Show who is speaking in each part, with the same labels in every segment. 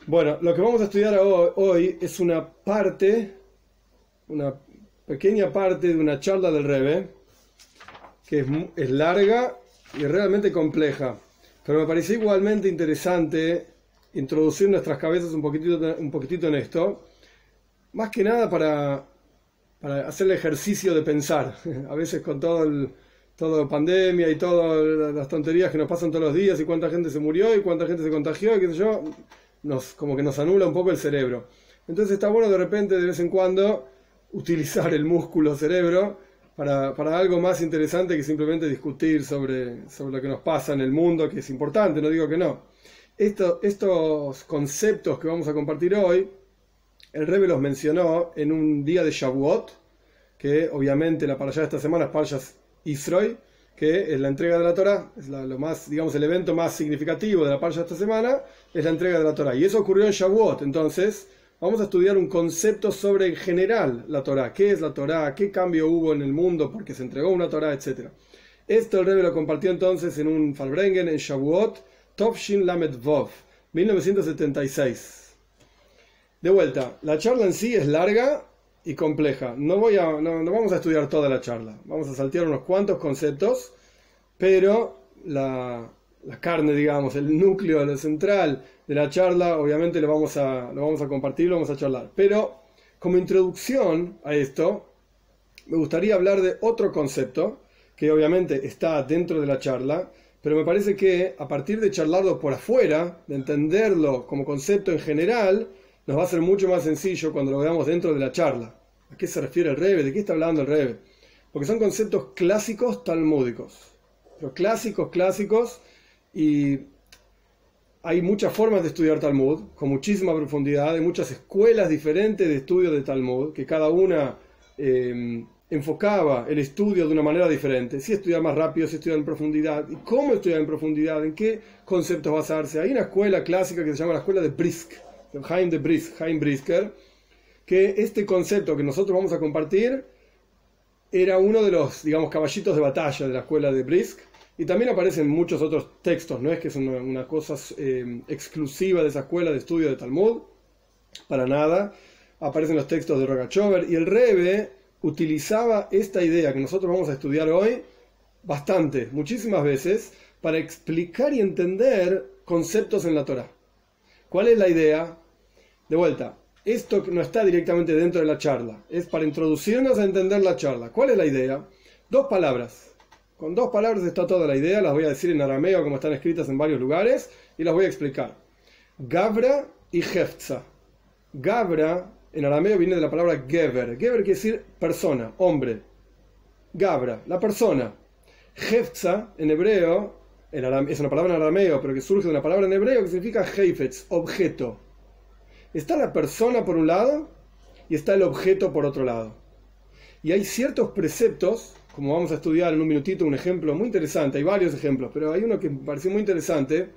Speaker 1: Bueno, lo que vamos a estudiar hoy es una pequeña parte de una charla del Rebbe, que es larga y realmente compleja, pero me pareció igualmente interesante introducir nuestras cabezas un poquitito en esto, más que nada para hacer el ejercicio de pensar. A veces con todo pandemia y todas las tonterías que nos pasan todos los días y cuánta gente se murió y cuánta gente se contagió y qué sé yo, como que nos anula un poco el cerebro. Entonces está bueno de repente, de vez en cuando, utilizar el músculo cerebro para algo más interesante que simplemente discutir sobre lo que nos pasa en el mundo, que es importante, no digo que no. Estos conceptos que vamos a compartir hoy, el Rebbe los mencionó en un día de Shavuot, que obviamente la parashá de esta semana es Parshas Yisro, que es la entrega de la Torá, es lo más, digamos, el evento más significativo de la parashá de esta semana, es la entrega de la Torá. Y eso ocurrió en Shavuot. Entonces, vamos a estudiar un concepto sobre en general la Torá. ¿Qué es la Torá? ¿Qué cambio hubo en el mundo porque se entregó una Torá? Etcétera. Esto el Rebbe lo compartió entonces en un Farbrengen en Shavuot, Tovshin Lamed Vov, 1976. De vuelta, la charla en sí es larga y compleja. No vamos a estudiar toda la charla. Vamos a saltear unos cuantos conceptos, pero la carne, digamos, el núcleo, lo central de la charla, obviamente lo vamos a compartir, lo vamos a charlar. Pero como introducción a esto, me gustaría hablar de otro concepto que obviamente está dentro de la charla, pero me parece que a partir de charlarlo por afuera, de entenderlo como concepto en general, nos va a ser mucho más sencillo cuando lo veamos dentro de la charla. ¿A qué se refiere el Rebbe? ¿De qué está hablando el Rebbe? Porque son conceptos clásicos talmúdicos. Pero clásicos, y hay muchas formas de estudiar Talmud, con muchísima profundidad. Hay muchas escuelas diferentes de estudio de Talmud, que cada una enfocaba el estudio de una manera diferente. Si estudiar más rápido, si estudiar en profundidad, y cómo estudiar en profundidad, en qué conceptos basarse. Hay una escuela clásica que se llama la escuela de Brisk, de Chaim Brisker, que este concepto que nosotros vamos a compartir era uno de los, digamos, caballitos de batalla de la escuela de Brisk, y también aparecen muchos otros textos. No es que es una cosa exclusiva de esa escuela de estudio de Talmud, para nada. Aparecen los textos de Rogachover, y el Rebbe utilizaba esta idea que nosotros vamos a estudiar hoy muchísimas veces, para explicar y entender conceptos en la Torá. ¿Cuál es la idea? De vuelta, esto no está directamente dentro de la charla, es para introducirnos a entender la charla. ¿Cuál es la idea? Dos palabras. Con dos palabras está toda la idea, las voy a decir en arameo como están escritas en varios lugares, y las voy a explicar. Gabra y Heftza. Gabra en arameo viene de la palabra Gever. Gever quiere decir persona, hombre. Gabra, la persona. Heftza en hebreo, es una palabra en arameo, pero que surge de una palabra en hebreo que significa Heifetz, objeto. Está la persona por un lado y está el objeto por otro lado. Y hay ciertos preceptos, como vamos a estudiar en un minutito, un ejemplo muy interesante. Hay varios ejemplos, pero hay uno que me pareció muy interesante,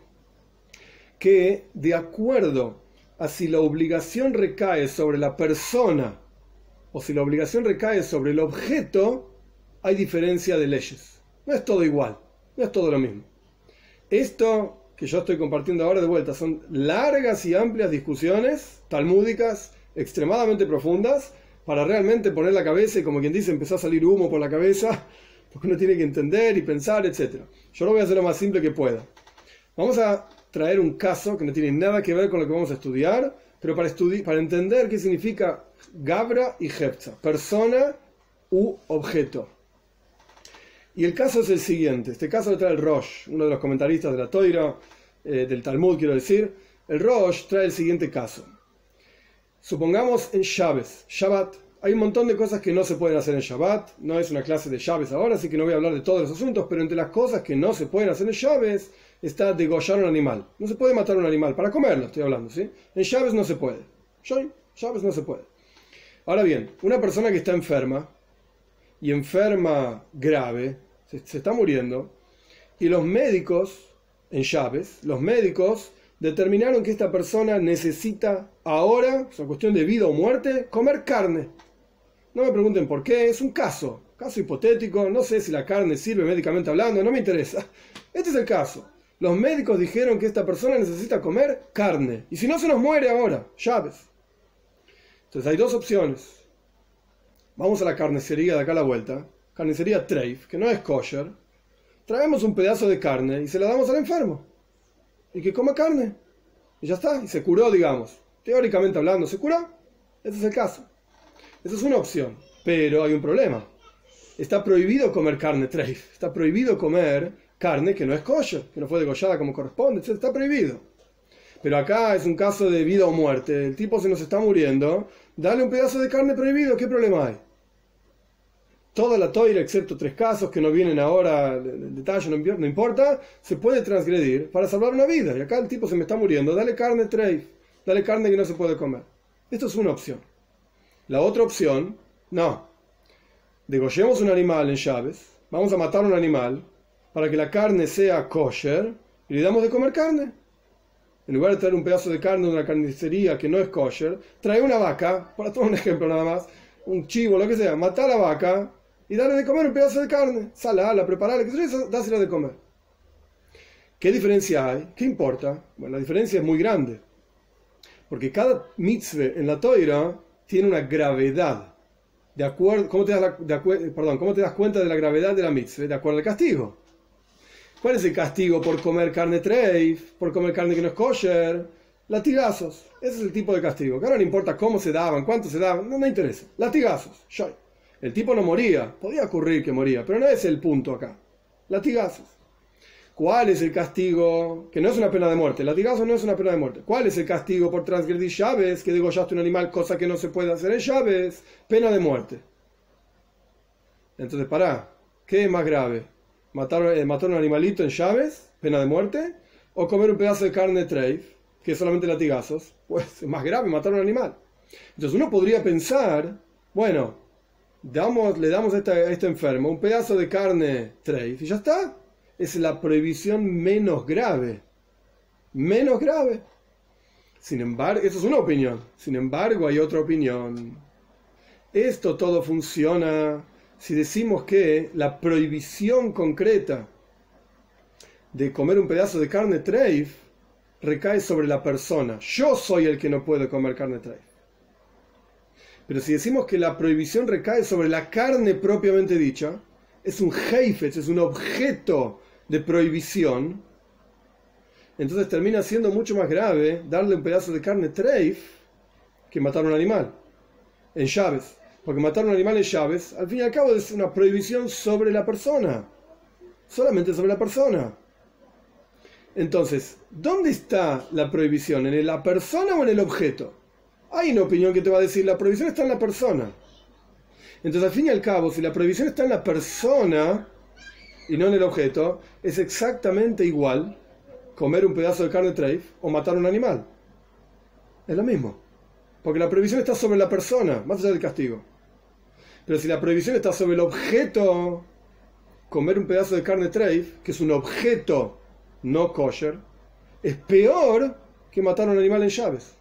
Speaker 1: que de acuerdo a si la obligación recae sobre la persona o si la obligación recae sobre el objeto, hay diferencia de leyes. No es todo igual, no es todo lo mismo. Esto que yo estoy compartiendo ahora de vuelta son largas y amplias discusiones talmúdicas extremadamente profundas para realmente poner la cabeza y, como quien dice, empezó a salir humo por la cabeza, porque uno tiene que entender y pensar, etc. Yo lo voy a hacer lo más simple que pueda. Vamos a traer un caso que no tiene nada que ver con lo que vamos a estudiar, pero para entender qué significa Gabra y Heftza, persona u objeto. Y el caso es el siguiente. Este caso lo trae el Rosh, uno de los comentaristas de la Toira, del Talmud, quiero decir. El Rosh trae el siguiente caso. Supongamos en Shabbat. Hay un montón de cosas que no se pueden hacer en Shabbat. No es una clase de Shabbat ahora, así que no voy a hablar de todos los asuntos, pero entre las cosas que no se pueden hacer en Shabbat está degollar un animal. No se puede matar un animal, para comerlo estoy hablando, ¿sí? En Shabbat no se puede. Shabbat no se puede. Ahora bien, una persona que está enferma, y enferma grave, se está muriendo, y los médicos, en Shabbat, los médicos determinaron que esta persona necesita ahora, es una cuestión de vida o muerte, comer carne. No me pregunten por qué, es un caso hipotético, no sé si la carne sirve médicamente hablando, no me interesa. Este es el caso. Los médicos dijeron que esta persona necesita comer carne. Y si no, se nos muere ahora. Llaves. Entonces hay dos opciones. Vamos a la carnicería de acá a la vuelta. Carnicería Treif, que no es kosher. Traemos un pedazo de carne y se la damos al enfermo. Y que coma carne. Y ya está. Y se curó, digamos. Teóricamente hablando, ¿se curó? Ese es el caso. Esa es una opción. Pero hay un problema. Está prohibido comer carne treif. Está prohibido comer carne que no es kosher, que no fue degollada como corresponde, etc. Está prohibido. Pero acá es un caso de vida o muerte. El tipo se nos está muriendo. Dale un pedazo de carne prohibido. ¿Qué problema hay? Toda la toira, excepto 3 casos que no vienen ahora en detalle, no importa, se puede transgredir para salvar una vida. Y acá el tipo se me está muriendo. Dale carne treif. Dale carne que no se puede comer. Esto es una opción. La otra opción, no. Degollemos un animal en llaves. Vamos a matar un animal para que la carne sea kosher y le damos de comer carne. En lugar de traer un pedazo de carne de una carnicería que no es kosher, trae una vaca, para tomar un ejemplo nada más, un chivo, lo que sea, mata a la vaca y dale de comer un pedazo de carne. Salala, preparala, que sea, dásela de comer. ¿Qué diferencia hay? ¿Qué importa? Bueno, la diferencia es muy grande. Porque cada mitzvah en la Toira tiene una gravedad. De acuerdo, ¿cómo te das cuenta de la gravedad de la mitzvah? De acuerdo al castigo. ¿Cuál es el castigo por comer carne treif? Por comer carne que no es kosher. Latigazos. Ese es el tipo de castigo. Que ahora no importa cómo se daban, cuánto se daban, no me interesa. Latigazos. El tipo no moría. Podía ocurrir que moría, pero no es el punto acá. Latigazos. ¿Cuál es el castigo? Que no es una pena de muerte. Latigazo no es una pena de muerte. ¿Cuál es el castigo por transgredir llaves? Que degollaste un animal, cosa que no se puede hacer en llaves. Pena de muerte. Entonces, ¿qué es más grave? ¿Matar un animalito en llaves? ¿Pena de muerte? ¿O comer un pedazo de carne treif, que es solamente latigazos? Pues es más grave matar un animal. Entonces uno podría pensar, bueno, le damos a este enfermo un pedazo de carne treif y ya está. Es la prohibición menos grave. Menos grave. Sin embargo, eso es una opinión. Sin embargo, hay otra opinión. Esto todo funciona si decimos que la prohibición concreta de comer un pedazo de carne treif recae sobre la persona. Yo soy el que no puede comer carne treif. Pero si decimos que la prohibición recae sobre la carne propiamente dicha, es un heifetz, es un objeto de prohibición, entonces termina siendo mucho más grave darle un pedazo de carne treif que matar un animal en llaves, porque matar un animal en llaves al fin y al cabo es una prohibición sobre la persona, solamente sobre la persona. Entonces, ¿dónde está la prohibición? ¿En la persona o en el objeto? Hay una opinión que te va a decir la prohibición está en la persona. Entonces, al fin y al cabo, si la prohibición está en la persona y no en el objeto, es exactamente igual comer un pedazo de carne treif o matar un animal. Es lo mismo. Porque la prohibición está sobre la persona, más allá del castigo. Pero si la prohibición está sobre el objeto, comer un pedazo de carne treif, que es un objeto no kosher, es peor que matar a un animal en llaves.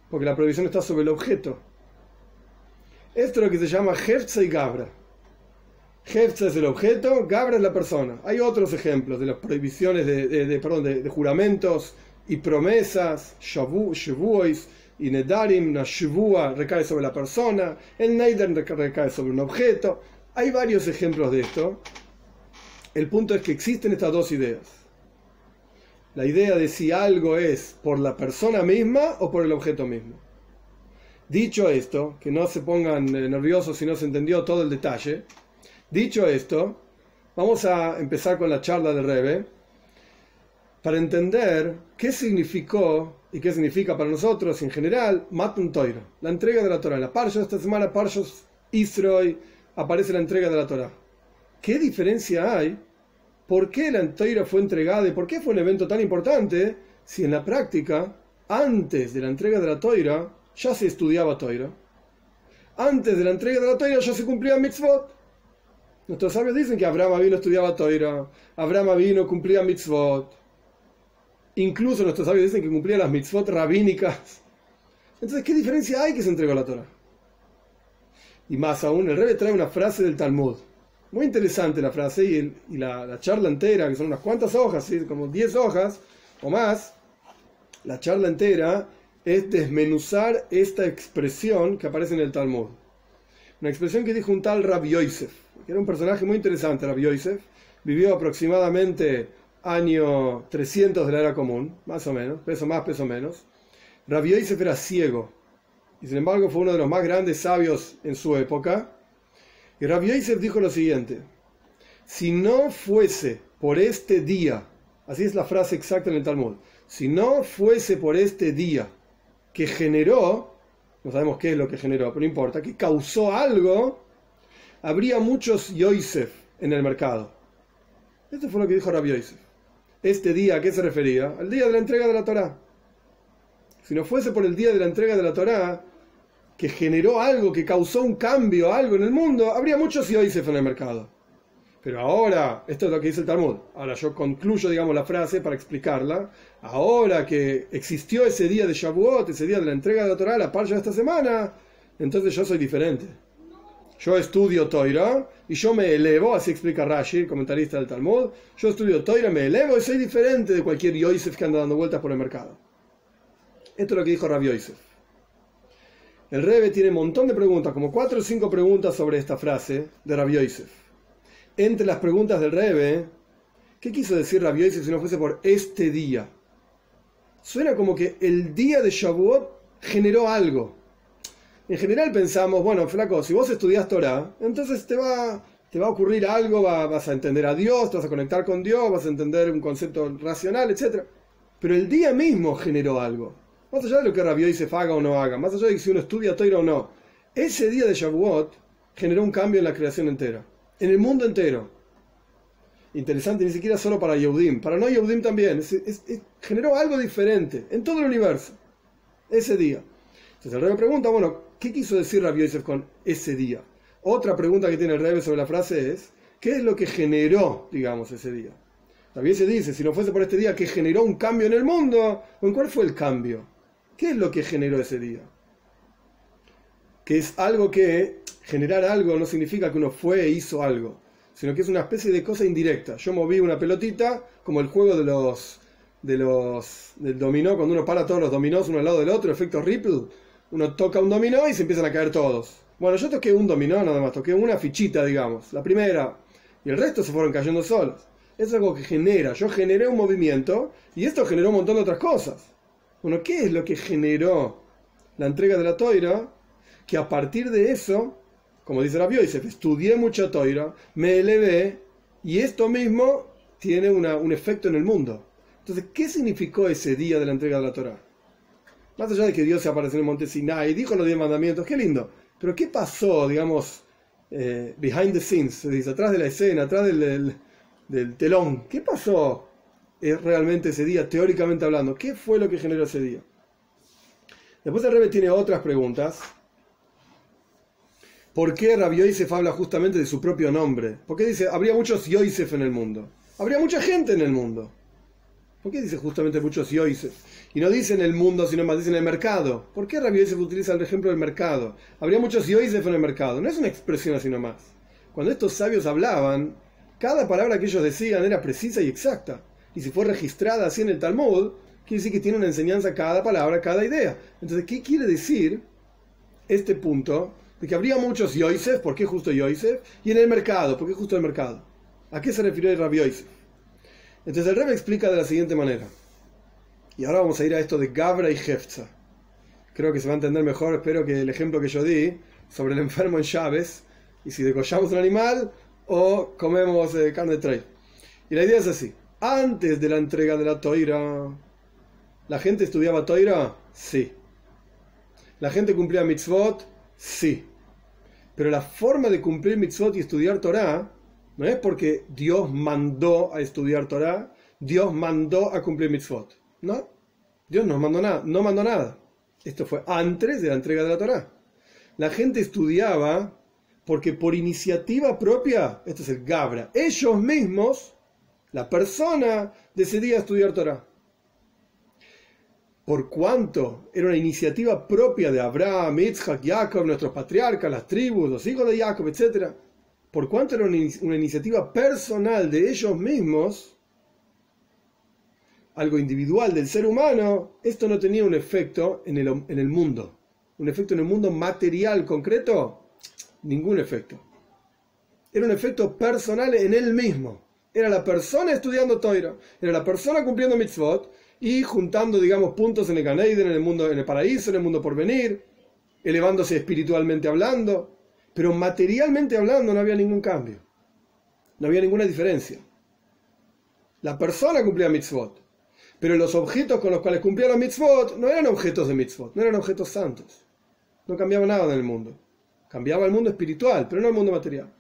Speaker 1: Porque la prohibición está sobre el objeto. Esto es lo que se llama Hefza y Gabra. Hefza es el objeto, Gabra es la persona. Hay otros ejemplos de las prohibiciones de juramentos y promesas, Shavuos y Nedarim, una Shavua recae sobre la persona, el Neider recae sobre un objeto. Hay varios ejemplos de esto. El punto es que existen estas dos ideas. La idea de si algo es por la persona misma o por el objeto mismo. Dicho esto, que no se pongan nerviosos si no se entendió todo el detalle. Dicho esto, vamos a empezar con la charla del Rebbe para entender qué significó y qué significa para nosotros en general Matan Torah, la entrega de la Torah. En la Parsha de esta semana, Parshas Israel, aparece la entrega de la Torah. ¿Qué diferencia hay? ¿Por qué la Torah fue entregada y por qué fue un evento tan importante si en la práctica, antes de la entrega de la Torah, ya se estudiaba Torah? Antes de la entrega de la Torah ya se cumplían mitzvot. Nuestros sabios dicen que Abraham vino estudiaba Torah, Abraham vino cumplía mitzvot. Incluso nuestros sabios dicen que cumplía las mitzvot rabínicas. Entonces, ¿qué diferencia hay que se entregó la Torah? Y más aún, el Rebbe trae una frase del Talmud. Muy interesante la frase y la charla entera, que son unas cuantas hojas, ¿sí? Como 10 hojas o más. La charla entera es desmenuzar esta expresión que aparece en el Talmud. Una expresión que dijo un tal Rabbi Yosef, que era un personaje muy interesante. Rabbi Yosef vivió aproximadamente año 300 de la era común, más o menos, peso más, peso menos. Rabbi Yosef era ciego y sin embargo fue uno de los más grandes sabios en su época. Y Rabbi Yosef dijo lo siguiente: si no fuese por este día, así es la frase exacta en el Talmud, si no fuese por este día que generó, no sabemos qué es lo que generó, pero no importa, que causó algo, habría muchos Yosef en el mercado. Esto fue lo que dijo Rabbi Yosef. Este día, ¿a qué se refería? Al día de la entrega de la Torá. Si no fuese por el día de la entrega de la Torá, que generó algo, que causó un cambio, algo en el mundo, habría muchos Yosef en el mercado. Pero ahora, esto es lo que dice el Talmud, ahora yo concluyo, digamos, la frase para explicarla. Ahora que existió ese día de Shavuot, ese día de la entrega de la Torá, la parcha de esta semana, entonces yo soy diferente. Yo estudio Toira y yo me elevo, así explica Rashi, el comentarista del Talmud. Yo estudio Toira, me elevo y soy diferente de cualquier Yosef que anda dando vueltas por el mercado. Esto es lo que dijo Rabbi Yosef. El Rebbe tiene un montón de preguntas, como 4 o 5 preguntas sobre esta frase de Rabbi Yosef. Entre las preguntas del Rebbe, ¿qué quiso decir Rabbi Yosef si no fuese por este día? Suena como que el día de Shavuot generó algo. En general pensamos, bueno, flaco, si vos estudias Torah, entonces te va a ocurrir algo, vas a entender a Dios, te vas a conectar con Dios, vas a entender un concepto racional, etc. Pero el día mismo generó algo. Más allá de lo que Rabbi Yosef haga o no haga, más allá de que si uno estudia Torah o no, ese día de Shavuot generó un cambio en la creación entera, en el mundo entero. Interesante, ni siquiera solo para Yehudim, para no Yehudim también, generó algo diferente en todo el universo, ese día. Entonces el Rebbe pregunta, bueno, ¿qué quiso decir Rabbi Yosef con ese día? Otra pregunta que tiene el Rebbe sobre la frase es, ¿qué es lo que generó, digamos, ese día? Rabbi Yosef dice, si no fuese por este día que generó un cambio en el mundo, ¿cuál fue el cambio? ¿Qué es lo que generó ese día? Que es algo que, generar algo no significa que uno fue e hizo algo, sino que es una especie de cosa indirecta. Yo moví una pelotita, como el juego del dominó, cuando uno para todos los dominós uno al lado del otro, efecto Ripple, uno toca un dominó y se empiezan a caer todos. Bueno, yo toqué un dominó nada más, toqué una fichita, digamos, la primera, y el resto se fueron cayendo solos. Es algo que genera, yo generé un movimiento y esto generó un montón de otras cosas. Bueno, ¿qué es lo que generó la entrega de la Toira? Que a partir de eso, como dice Rabbi Yosef, estudié mucha Toira, me elevé y esto mismo tiene un efecto en el mundo. Entonces, ¿qué significó ese día de la entrega de la Torá? Más allá de que Dios se apareció en el monte Sinai y dijo los 10 mandamientos, qué lindo. Pero ¿qué pasó, digamos, behind the scenes? Se dice, atrás de la escena, atrás del telón. ¿Qué pasó realmente ese día, teóricamente hablando? ¿Qué fue lo que generó ese día? Después el Rebbe tiene otras preguntas. ¿Por qué Rabbi Yosef habla justamente de su propio nombre? ¿Por qué dice, habría muchos Yosef en el mundo? Habría mucha gente en el mundo. ¿Por qué dice justamente muchos Yosef? Y no dice en el mundo, sino más dice en el mercado. ¿Por qué Rabbi Yosef utiliza el ejemplo del mercado? Habría muchos Yosef en el mercado. No es una expresión así nomás. Cuando estos sabios hablaban, cada palabra que ellos decían era precisa y exacta. Y si fue registrada así en el Talmud, quiere decir que tiene una enseñanza cada palabra, cada idea. Entonces, ¿qué quiere decir este punto? De que habría muchos Yosef, ¿por qué justo Yosef? Y en el mercado, ¿por qué justo el mercado? ¿A qué se refirió el Rabbi Yosef? Entonces el Rebbe explica de la siguiente manera. Y ahora vamos a ir a esto de Gabra y Hefza. Creo que se va a entender mejor, espero que el ejemplo que yo di sobre el enfermo en Shabbos, y si degollamos un animal o comemos carne de trey. Y la idea es así. Antes de la entrega de la Toira, ¿la gente estudiaba Toira? Sí. ¿La gente cumplía mitzvot? Sí. Pero la forma de cumplir mitzvot y estudiar Torah no es porque Dios mandó a estudiar Torah, Dios mandó a cumplir mitzvot. No. Dios no mandó nada, no mandó nada. Esto fue antes de la entrega de la Torah. La gente estudiaba porque por iniciativa propia, esto es el Gabra, ellos mismos, la persona, decidía estudiar Torah. Por cuanto era una iniciativa propia de Abraham, Yitzhak, Jacob, nuestros patriarcas, las tribus, los hijos de Jacob, etc. por cuanto era una iniciativa personal de ellos mismos, algo individual del ser humano, esto no tenía un efecto en el mundo. ¿Un efecto en el mundo material concreto? Ningún efecto. Era un efecto personal en él mismo. Era la persona estudiando Torah, era la persona cumpliendo mitzvot y juntando, digamos, puntos en el Gan Eden, en el mundo, en el paraíso, en el mundo por venir, elevándose espiritualmente hablando, pero materialmente hablando no había ningún cambio. No había ninguna diferencia. La persona cumplía mitzvot, pero los objetos con los cuales cumplía los mitzvot no eran objetos de mitzvot, no eran objetos santos. No cambiaba nada en el mundo. Cambiaba el mundo espiritual, pero no el mundo material.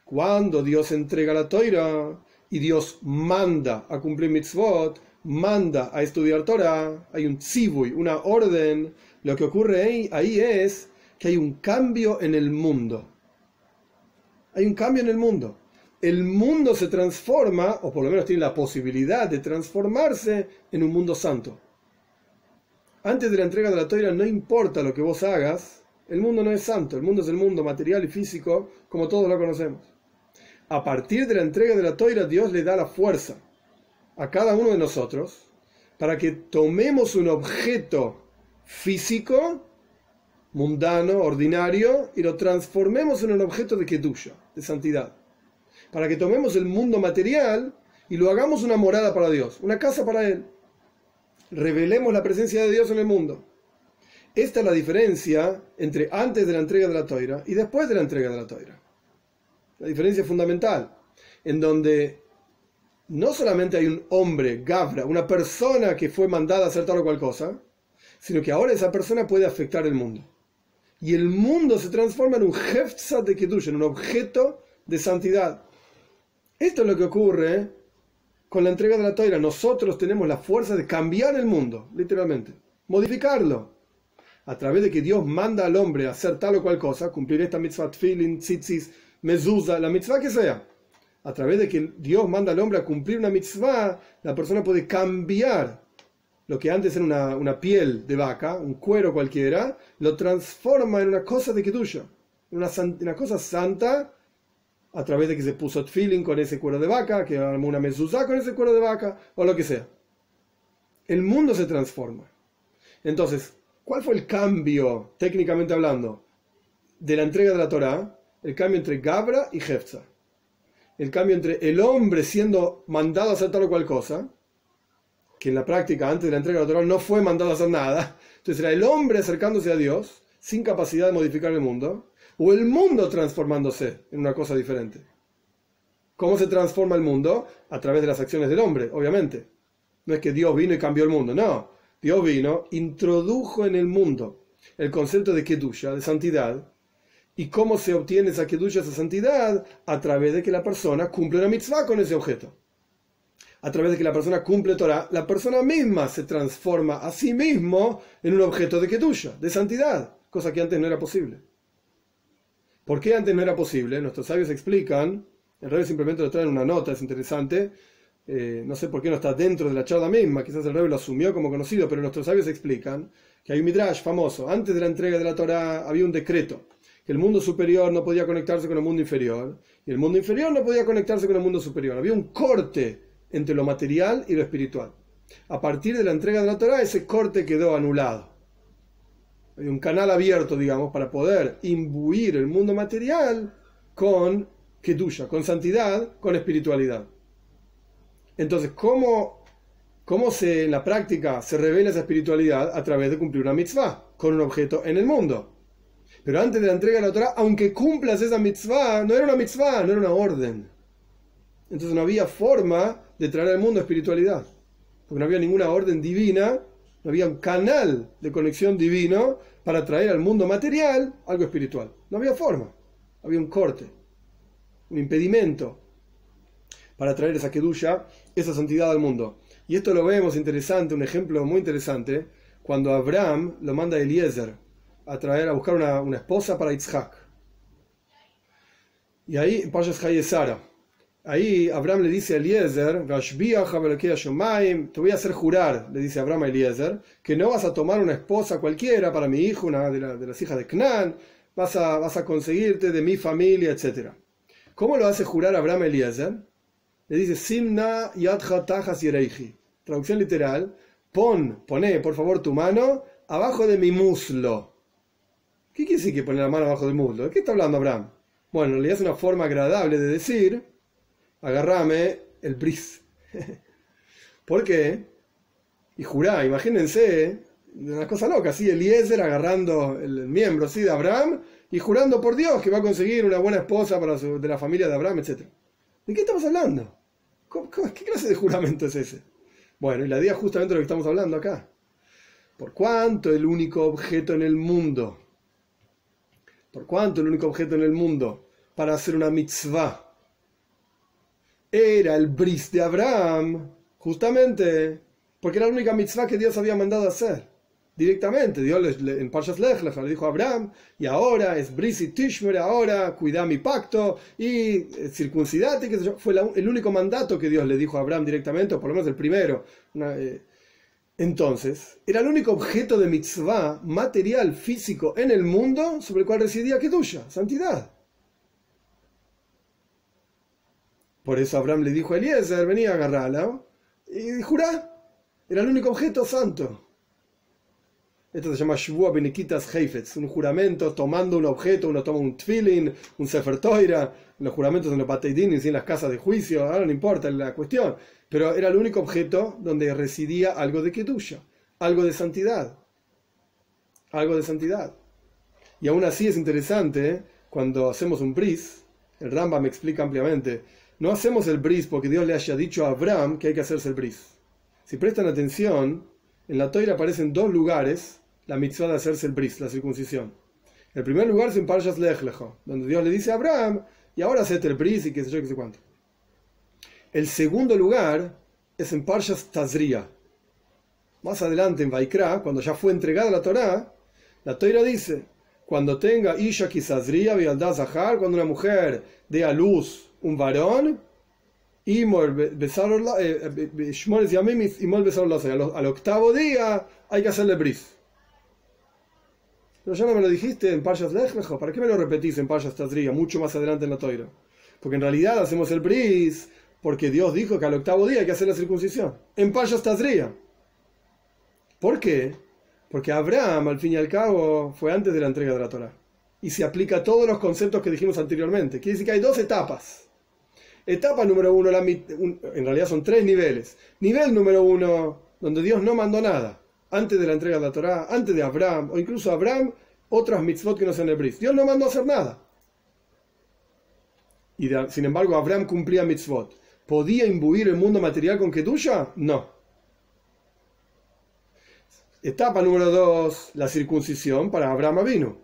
Speaker 1: Cuando Dios entrega la Torah y Dios manda a cumplir mitzvot, manda a estudiar Torah, hay un tzivui, una orden, lo que ocurre ahí es que hay un cambio en el mundo. Hay un cambio en el mundo. El mundo se transforma, o por lo menos tiene la posibilidad de transformarse en un mundo santo. Antes de la entrega de la Torah no importa lo que vos hagas, el mundo no es santo, el mundo es el mundo material y físico como todos lo conocemos. A partir de la entrega de la Torah, Dios le da la fuerza a cada uno de nosotros para que tomemos un objeto físico, mundano, ordinario, y lo transformemos en un objeto de kedusha, de santidad. Para que tomemos el mundo material y lo hagamos una morada para Dios, una casa para Él. Revelemos la presencia de Dios en el mundo. Esta es la diferencia entre antes de la entrega de la Torah y después de la entrega de la Torah. La diferencia fundamental, en donde no solamente hay un hombre, Gabra, una persona que fue mandada a hacer tal o cual cosa, sino que ahora esa persona puede afectar el mundo. Y el mundo se transforma en un hefza de kedusha, en un objeto de santidad. Esto es lo que ocurre con la entrega de la Torah. Nosotros tenemos la fuerza de cambiar el mundo, literalmente, modificarlo. A través de que Dios manda al hombre a hacer tal o cual cosa, cumplir esta mitzvah, tefilin, tzitzis, mezuzah, la mitzvah que sea. A través de que Dios manda al hombre a cumplir una mitzvah, la persona puede cambiar lo que antes era una piel de vaca, un cuero cualquiera, lo transforma en una cosa de kedusha, una cosa santa, a través de que se puso tefilin con ese cuero de vaca, que armó una mezuzá con ese cuero de vaca, o lo que sea. El mundo se transforma. Entonces, ¿cuál fue el cambio, técnicamente hablando, de la entrega de la Torá? El cambio entre Gabra y Hefza. El cambio entre el hombre siendo mandado a hacer tal o cual cosa, que en la práctica, antes de la entrega de la Torá, no fue mandado a hacer nada. Entonces era el hombre acercándose a Dios, sin capacidad de modificar el mundo, o el mundo transformándose en una cosa diferente. ¿Cómo se transforma el mundo? A través de las acciones del hombre, obviamente. No es que Dios vino y cambió el mundo, no. Dios vino, introdujo en el mundo el concepto de kedusha, de santidad. ¿Y cómo se obtiene esa kedusha, esa santidad? A través de que la persona cumple una mitzvah con ese objeto. A través de que la persona cumple Torah, la persona misma se transforma a sí mismo en un objeto de kedusha, de santidad, cosa que antes no era posible. ¿Por qué antes no era posible? Nuestros sabios explican, el Rebbe simplemente lo trae en una nota, es interesante, no sé por qué no está dentro de la charla misma, quizás el Rebbe lo asumió como conocido, pero nuestros sabios explican que hay un midrash famoso. Antes de la entrega de la Torah había un decreto, que el mundo superior no podía conectarse con el mundo inferior, y el mundo inferior no podía conectarse con el mundo superior. Había un corte entre lo material y lo espiritual. A partir de la entrega de la Torah, ese corte quedó anulado. Hay un canal abierto, digamos, para poder imbuir el mundo material con kedusha, con santidad, con espiritualidad. Entonces, ¿cómo en la práctica se revela esa espiritualidad? A través de cumplir una mitzvah, con un objeto en el mundo. Pero antes de la entrega de la Torah, aunque cumplas esa mitzvah, no era una mitzvah, no era una orden. Entonces no había forma de traer al mundo espiritualidad. Porque no había ninguna orden divina, no había un canal de conexión divino para traer al mundo material algo espiritual. No había forma. Había un corte, un impedimento para traer esa kedusha, esa santidad al mundo. Y esto lo vemos interesante, un ejemplo muy interesante, cuando Abraham lo manda a Eliezer a buscar una esposa para Yitzhak. Y ahí, en Parshas Hayesara, ahí Abraham le dice a Eliezer, te voy a hacer jurar, le dice Abraham a Eliezer, que no vas a tomar una esposa cualquiera para mi hijo, una de las hijas de Canaán, vas a conseguirte de mi familia, etc. ¿Cómo lo hace jurar Abraham Eliezer? Le dice, Simna yadcha tajas yereihi. Traducción literal, poné por favor tu mano abajo de mi muslo. ¿Qué quiere decir que pone la mano abajo del muslo? ¿De qué está hablando Abraham? Bueno, le hace una forma agradable de decir, agarrame el bris. ¿Por qué? Y jurá, imagínense, una cosa loca, así Eliezer agarrando el miembro así de Abraham y jurando por Dios que va a conseguir una buena esposa de la familia de Abraham, etc. ¿De qué estamos hablando? ¿Qué clase de juramento es ese? Bueno, y la idea es justamente lo que estamos hablando acá. ¿Por cuánto el único objeto en el mundo? ¿Por cuánto el único objeto en el mundo para hacer una mitzvah era el bris de Abraham? Justamente porque era la única mitzvah que Dios había mandado hacer. Directamente, Dios en Parshas Lech Lecha le dijo a Abraham, y ahora es bris y tishmer, ahora cuida mi pacto y circuncidate, que fue el único mandato que Dios le dijo a Abraham directamente, o por lo menos el primero. Entonces, era el único objeto de mitzvah material, físico en el mundo sobre el cual residía Kedusha, santidad. Por eso Abraham le dijo a Eliezer, venía a agarrarla y jurá, era el único objeto santo. Esto se llama Shvua Benikitas Heifetz, un juramento tomando un objeto, uno toma un tfilin, un sefer Toira, los juramentos en los Batei Din y en las casas de juicio, ahora no importa la cuestión, pero era el único objeto donde residía algo de Kedusha, algo de santidad, algo de santidad. Y aún así es interesante, cuando hacemos un bris, el Rambam me explica ampliamente, no hacemos el bris porque Dios le haya dicho a Abraham que hay que hacerse el bris. Si prestan atención, en la Toira aparecen dos lugares la mitzvah de hacerse el bris, la circuncisión. El primer lugar es en Parshas Lech Lecha, donde Dios le dice a Abraham, y ahora hacete el bris y qué sé yo, qué sé cuánto. El segundo lugar es en Parshas Tazria. Más adelante en Vaikra, cuando ya fue entregada la Torá, la Toira dice, cuando tenga Isha Kisazria Vialdá Zahar, cuando una mujer dé a luz un varón, al octavo día hay que hacerle bris. Pero ya no me lo dijiste en Parshas Lech Lecha, ¿para qué me lo repetís en Parshas Tazria, mucho más adelante en la Toira? Porque en realidad hacemos el bris porque Dios dijo que al octavo día hay que hacer la circuncisión. En Parshas Tazria. ¿Por qué? Porque Abraham, al fin y al cabo, fue antes de la entrega de la Torá. Y se aplica a todos los conceptos que dijimos anteriormente. Quiere decir que hay dos etapas. Etapa número uno, en realidad son tres niveles. Nivel número uno, donde Dios no mandó nada. Antes de la entrega de la Torá, antes de Abraham, o incluso Abraham, otras mitzvot que no sean el bris. Dios no mandó a hacer nada. Y sin embargo, Abraham cumplía mitzvot. ¿Podía imbuir el mundo material con Kedusha? No. Etapa número dos, la circuncisión para Abraham Avinu.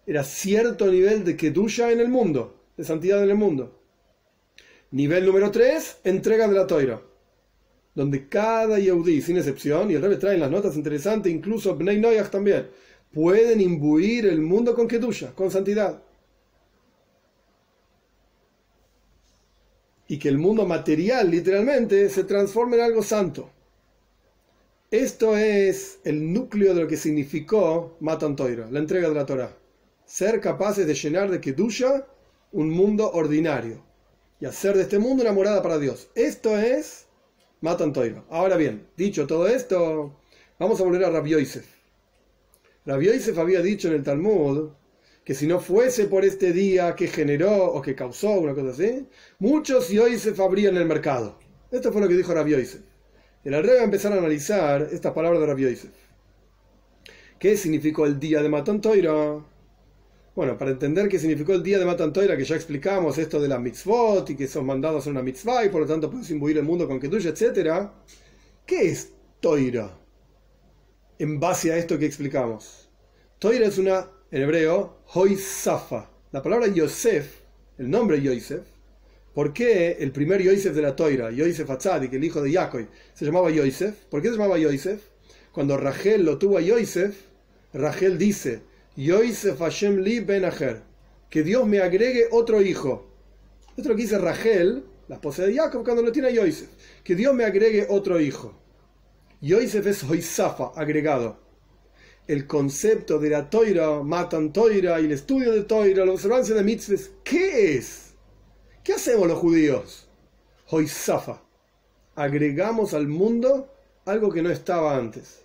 Speaker 1: Era cierto nivel de Kedusha en el mundo, de santidad en el mundo. Nivel número 3, entrega de la Toira, donde cada Yehudí, sin excepción, y el Rebbe trae en las notas interesantes, incluso Bnei Noach también, pueden imbuir el mundo con Kedusha, con santidad. Y que el mundo material, literalmente, se transforme en algo santo. Esto es el núcleo de lo que significó Matan Toira, la entrega de la Torá. Ser capaces de llenar de Kedusha un mundo ordinario y hacer de este mundo una morada para Dios. Esto es Matan Toira. Ahora bien, dicho todo esto, vamos a volver a Rabbi Yosef. Rabbi Yosef había dicho en el Talmud que si no fuese por este día que generó o que causó una cosa así, muchos Yosef habrían en el mercado. Esto fue lo que dijo Rabbi Yosef. El Rebbe va a empezar a analizar estas palabras de Rabbi Yosef. ¿Qué significó el día de Matan Toira? Bueno, para entender qué significó el día de Matan Toira, que ya explicamos esto de la mitzvot y que son mandados a una mitzvah y por lo tanto puedes imbuir el mundo con Kedusha, etc. ¿Qué es Toira? En base a esto que explicamos. Toira es una, en hebreo, Hoisafa. La palabra Yosef, el nombre Yosef, ¿por qué el primer Yosef de la Toira, Yosef Atzadik, el hijo de Jacob, se llamaba Yosef? ¿Por qué se llamaba Yosef? Cuando Rachel lo tuvo a Yosef, Rachel dice, Yosef Hashem li ben acher, que Dios me agregue otro hijo. Esto es lo que dice Rachel, la esposa de Jacob, cuando lo tiene a Yosef, que Dios me agregue otro hijo. Yosef es Hoisafa, agregado. El concepto de la Toira, Matan Toira y el estudio de Toira, la observancia de mitzvahs, ¿qué es? ¿Qué hacemos los judíos? Hoisafa. Agregamos al mundo algo que no estaba antes.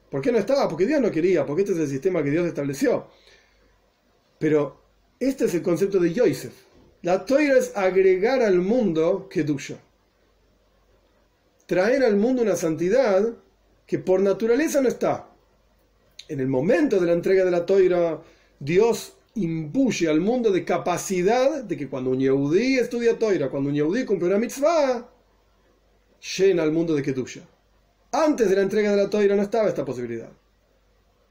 Speaker 1: ¿Por qué no estaba? Porque Dios no quería, porque este es el sistema que Dios estableció. Pero este es el concepto de Yosef. La Toira es agregar al mundo Kedusha. Traer al mundo una santidad que por naturaleza no está. En el momento de la entrega de la Toira, Dios imbuye al mundo de capacidad de que cuando un Yehudí estudia Toira, cuando un Yehudí cumple una mitzvah, llena al mundo de Kedusha. Antes de la entrega de la Toira no estaba esta posibilidad.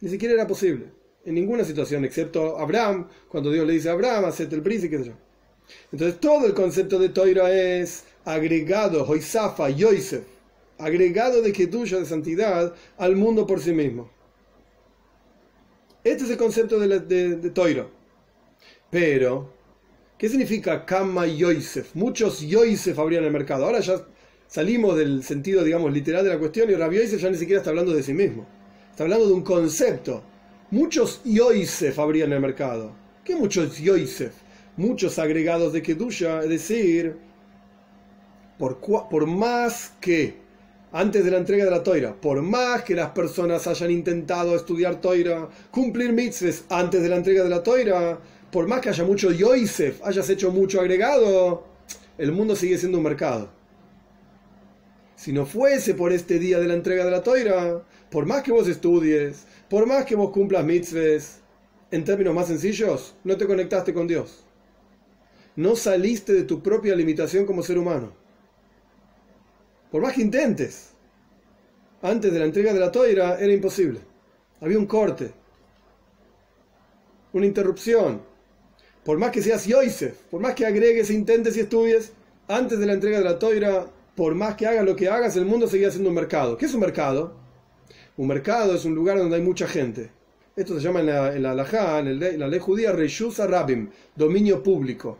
Speaker 1: Ni siquiera era posible. En ninguna situación, excepto Abraham, cuando Dios le dice a Abraham, hacete el príncipe, qué sé yo. Entonces todo el concepto de Toira es agregado, Hoisafa, Yosef, agregado de Kedusha, de santidad, al mundo por sí mismo. Este es el concepto de Toira. Pero, ¿qué significa Kama Yosef? Muchos Yosef habría en el mercado. Ahora ya salimos del sentido, digamos, literal de la cuestión y Rabbi Yosef ya ni siquiera está hablando de sí mismo. Está hablando de un concepto. Muchos Yosef habría en el mercado. ¿Qué muchos Yosef? Muchos agregados de Kedusha, es decir, por más que, antes de la entrega de la Toira, por más que las personas hayan intentado estudiar Toira, cumplir mitzvahs antes de la entrega de la Toira, por más que haya mucho Yosef, hayas hecho mucho agregado, el mundo sigue siendo un mercado. Si no fuese por este día de la entrega de la Toira, por más que vos estudies, por más que vos cumplas mitzvahs, en términos más sencillos, no te conectaste con Dios. No saliste de tu propia limitación como ser humano. Por más que intentes, antes de la entrega de la Toira era imposible. Había un corte, una interrupción. Por más que seas Yosef, por más que agregues, intentes y estudies, antes de la entrega de la Toira, por más que hagas lo que hagas, el mundo seguía siendo un mercado. ¿Qué es un mercado? Un mercado es un lugar donde hay mucha gente. Esto se llama en la halajá, en la ley judía, Reshus Rabim, dominio público.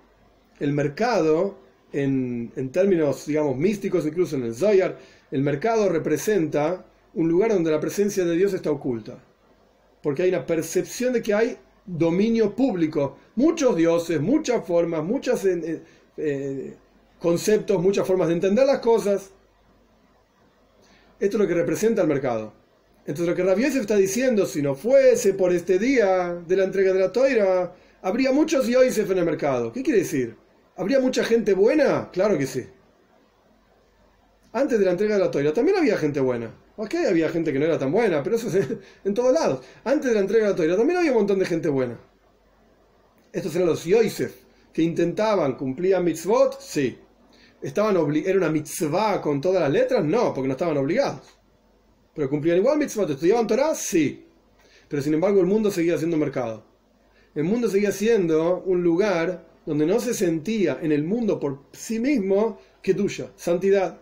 Speaker 1: El mercado, en términos, digamos, místicos, incluso en el Zohar, el mercado representa un lugar donde la presencia de Dios está oculta. Porque hay una percepción de que hay dominio público. Muchos dioses, muchas formas, muchos conceptos, muchas formas de entender las cosas. Esto es lo que representa el mercado. Entonces lo que Rabbi Yosef está diciendo, si no fuese por este día de la entrega de la Toira, habría muchos Yosef en el mercado. ¿Qué quiere decir? ¿Habría mucha gente buena? Claro que sí. Antes de la entrega de la Toira también había gente buena. Ok, había gente que no era tan buena, pero eso es en todos lados. Antes de la entrega de la Toira también había un montón de gente buena. Estos eran los Yosef, que intentaban, cumplían mitzvot, sí. ¿Era una mitzvah con todas las letras? No, porque no estaban obligados. Pero cumplían igual mitzvot, ¿estudiaban Torah? Sí. Pero sin embargo el mundo seguía siendo un mercado. El mundo seguía siendo un lugar donde no se sentía en el mundo por sí mismo Kedusha, santidad.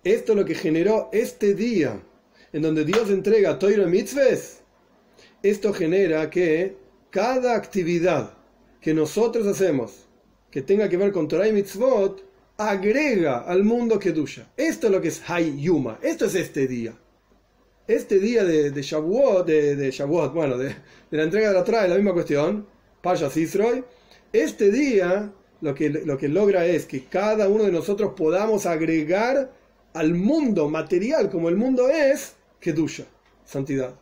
Speaker 1: Esto es lo que generó este día, en donde Dios entrega Torah y mitzvahs. Esto genera que cada actividad que nosotros hacemos, que tenga que ver con Torah y mitzvot, agrega al mundo Kedusha. Esto es lo que es Hay Yuma. Esto es este día. Este día de Shavuot, bueno, de la entrega de la Torah, es la misma cuestión. Parshas Yisro. Este día lo que logra es que cada uno de nosotros podamos agregar al mundo material como el mundo es Kedusha, santidad.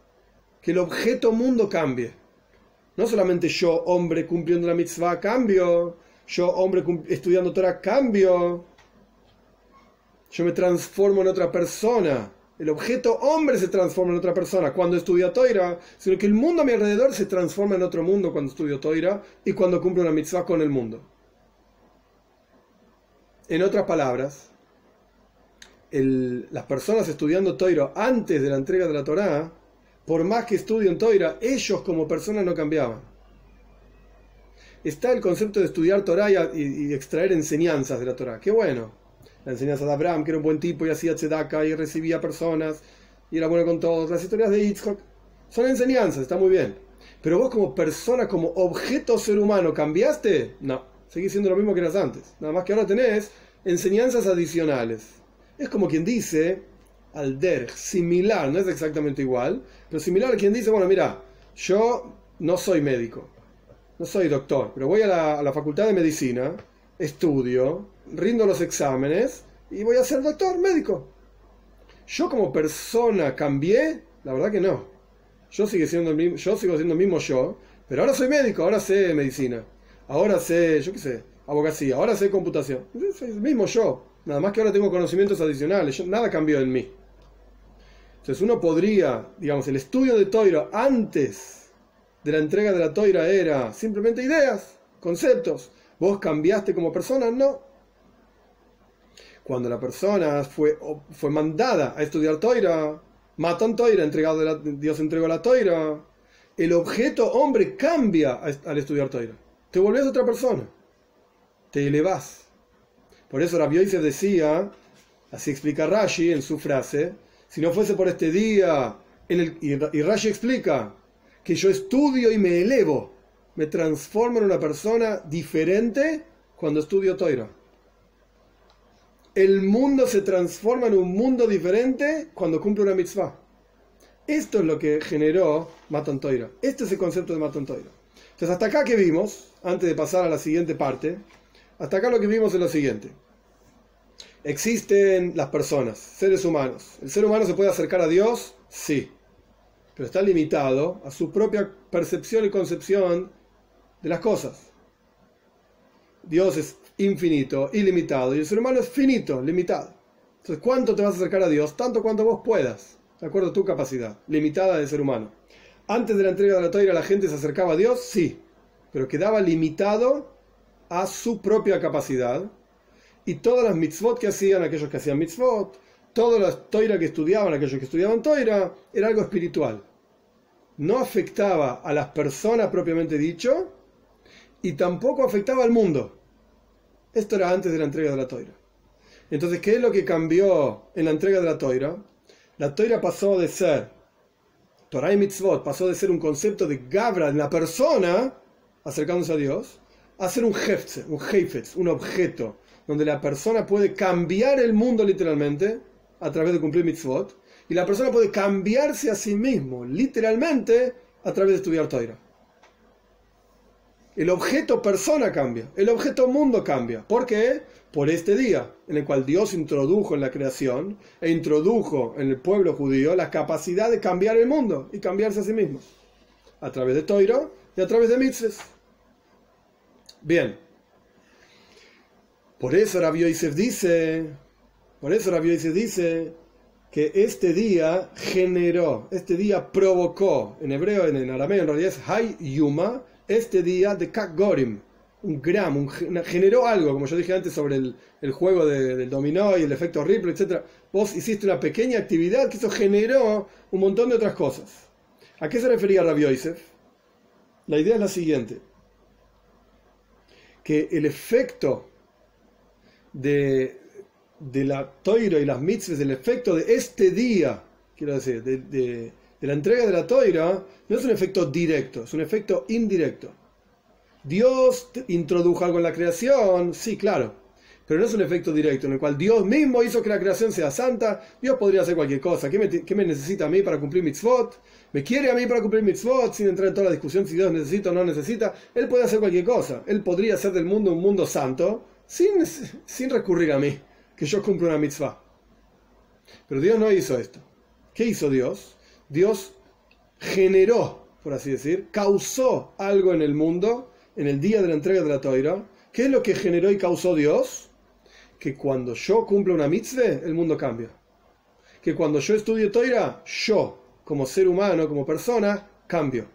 Speaker 1: Que el objeto mundo cambie. No solamente yo, hombre, cumpliendo la mitzvah, cambio. Yo, hombre, estudiando Torah, cambio. Yo me transformo en otra persona. El objeto hombre se transforma en otra persona cuando estudia Torah, sino que el mundo a mi alrededor se transforma en otro mundo cuando estudio Torah y cuando cumplo una mitzvah con el mundo. En otras palabras, las personas estudiando Torah antes de la entrega de la Torah, por más que estudien Torah, ellos como personas no cambiaban. Está el concepto de estudiar Torah y extraer enseñanzas de la Torah. ¡Qué bueno! La enseñanza de Abraham, que era un buen tipo y hacía tzedaka y recibía personas y era bueno con todos. Las historias de Yitzhak son enseñanzas, está muy bien. Pero vos como persona, como objeto ser humano, ¿cambiaste? No, seguís siendo lo mismo que eras antes. Nada más que ahora tenés enseñanzas adicionales. Es como quien dice, al derech, similar, no es exactamente igual, pero similar a quien dice, bueno, mira, yo no soy médico. no soy doctor, pero voy a la facultad de medicina, estudio, rindo los exámenes y voy a ser doctor, médico. ¿Yo como persona cambié? La verdad que no. Yo sigo siendo el mismo yo, pero ahora soy médico, ahora sé medicina, ahora sé, yo qué sé, abogacía, ahora sé computación. Soy el mismo yo, nada más que ahora tengo conocimientos adicionales, nada cambió en mí. Entonces uno podría, digamos, el estudio de Toira antes de la entrega de la Toira era simplemente ideas, conceptos. ¿Vos cambiaste como persona? No. Cuando la persona fue mandada a estudiar Toira, Matan Toira, Dios entregó la Toira, el objeto hombre cambia al estudiar Toira. Te volvés otra persona, te elevás. Por eso Rabbi Yosef decía, así explica Rashi en su frase, si no fuese por este día, y Rashi explica que yo estudio y me elevo, me transformo en una persona diferente cuando estudio Toira. El mundo se transforma en un mundo diferente cuando cumple una mitzvah. Esto es lo que generó Matan Toira. Este es el concepto de Matan Toira. Entonces, hasta acá que vimos, antes de pasar a la siguiente parte, hasta acá lo que vimos es lo siguiente. Existen las personas, seres humanos. ¿El ser humano se puede acercar a Dios? Sí. Pero está limitado a su propia percepción y concepción de las cosas. Dios es infinito, ilimitado, y el ser humano es finito, limitado. Entonces, ¿cuánto te vas a acercar a Dios? Tanto cuanto vos puedas, de acuerdo a tu capacidad, limitada del ser humano. Antes de la entrega de la Toira, ¿la gente se acercaba a Dios? Sí, pero quedaba limitado a su propia capacidad, y todas las mitzvot que hacían aquellos que hacían mitzvot, todas las Toira que estudiaban aquellos que estudiaban Toira, era algo espiritual. No afectaba a las personas propiamente dicho, y tampoco afectaba al mundo. Esto era antes de la entrega de la Toira. Entonces, ¿qué es lo que cambió en la entrega de la Toira? La Toira pasó de ser, Torah y Mitzvot, pasó de ser un concepto de Gabra en la persona, acercándose a Dios, a ser un Heifetz, un objeto, donde la persona puede cambiar el mundo literalmente, a través de cumplir Mitzvot, y la persona puede cambiarse a sí mismo, literalmente, a través de estudiar Toira. El objeto persona cambia, el objeto mundo cambia. ¿Por qué? Por este día, en el cual Dios introdujo en la creación e introdujo en el pueblo judío la capacidad de cambiar el mundo y cambiarse a sí mismos. A través de Toira y a través de mitzvos. Bien. Por eso Rabbi Yosef dice que este día generó, este día provocó, en hebreo, en arameo en realidad es Hay Yuma, este día de Kak Gorim, un gram, generó algo, como yo dije antes sobre el juego del dominó y el efecto Ripple, etc. Vos hiciste una pequeña actividad que eso generó un montón de otras cosas. ¿A qué se refería Rabbi Yosef? La idea es la siguiente, que el efecto de la Toira y las mitzvahs, el efecto de este día, quiero decir, de la entrega de la Toira, no es un efecto directo, es un efecto indirecto. Dios introdujo algo en la creación, sí, claro, pero no es un efecto directo en el cual Dios mismo hizo que la creación sea santa. Dios podría hacer cualquier cosa. ¿Qué me necesita a mí para cumplir mitzvot? ¿Me quiere a mí para cumplir mitzvot? Sin entrar en toda la discusión si Dios necesita o no necesita. Él puede hacer cualquier cosa. Él podría hacer del mundo un mundo santo sin recurrir a mí, que yo cumpla una mitzvah. Pero Dios no hizo esto. ¿Qué hizo Dios? Dios generó, por así decir, causó algo en el mundo en el día de la entrega de la Toira. ¿Qué es lo que generó y causó Dios? Que cuando yo cumplo una mitzvah, el mundo cambia. Que cuando yo estudio Toira, yo, como ser humano, como persona, cambio.